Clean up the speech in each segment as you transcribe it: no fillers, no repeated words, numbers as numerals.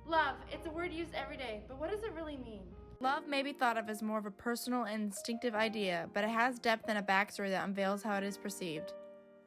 Love, it's a word used every day, but what does it really mean? Love may be thought of as more of a personal and instinctive idea, but it has depth and a backstory that unveils how it is perceived.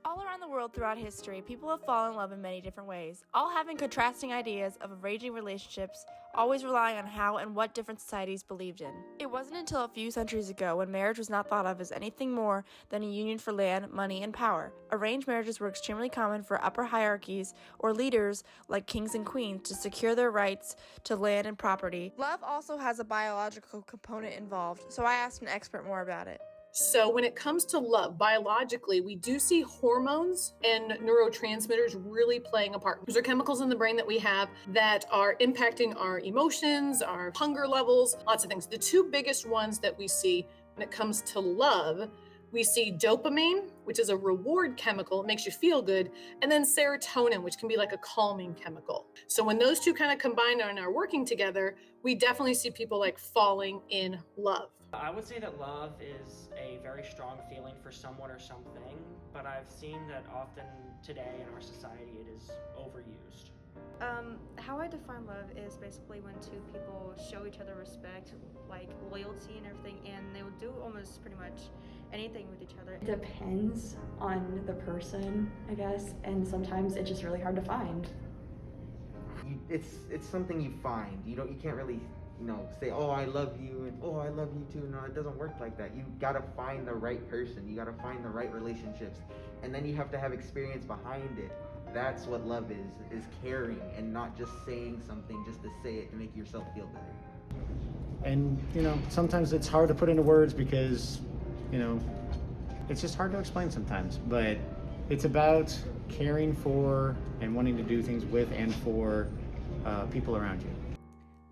All around the world throughout history, people have fallen in love in many different ways, all having contrasting ideas of arranging relationships, always relying on how and what different societies believed in. It wasn't until a few centuries ago when marriage was not thought of as anything more than a union for land, money, and power. Arranged marriages were extremely common for upper hierarchies or leaders like kings and queens to secure their rights to land and property. Love also has a biological component involved, so I asked an expert more about it. So when it comes to love, biologically, we do see hormones and neurotransmitters really playing a part. Those are chemicals in the brain that we have that are impacting our emotions, our hunger levels, lots of things. The two biggest ones that we see when it comes to love, we see dopamine, which is a reward chemical, it makes you feel good, and then serotonin, which can be like a calming chemical. So when those two kind of combine and are working together, we definitely see people like falling in love. I would say that love is a very strong feeling for someone or something, but I've seen that often today in our society it is overused. How I define love is basically when two people show each other respect, like loyalty and everything, and they will do almost pretty much anything with each other. It depends on the person, I guess, and sometimes it's just really hard to find. It's something you find. You can't really say, oh, I love you, and oh, I love you too. No, it doesn't work like that. You gotta find the right person. You gotta find the right relationships, and then you have to have experience behind it. That's what love is caring and not just saying something just to say it to make yourself feel better. And sometimes it's hard to put into words because it's just hard to explain sometimes, but it's about caring for and wanting to do things with and for people around you.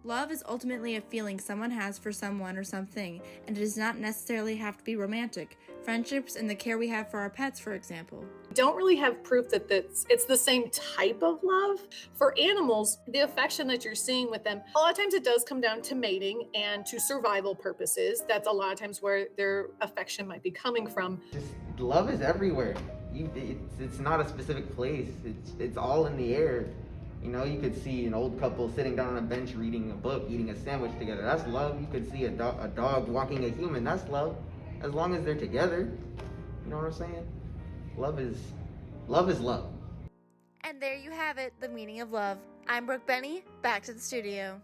Love is ultimately a feeling someone has for someone or something, and it does not necessarily have to be romantic. Friendships and the care we have for our pets, for example. Don't really have proof that it's the same type of love. For animals, the affection that you're seeing with them, a lot of times it does come down to mating and to survival purposes. That's a lot of times where their affection might be coming from. Just love is everywhere. It's not a specific place. It's all in the air. You could see an old couple sitting down on a bench reading a book, eating a sandwich together. That's love. You could see a dog walking a human. That's love. As long as they're together. You know what I'm saying? Love is love. And there you have it, the meaning of love. I'm Brooke Benny, back to the studio.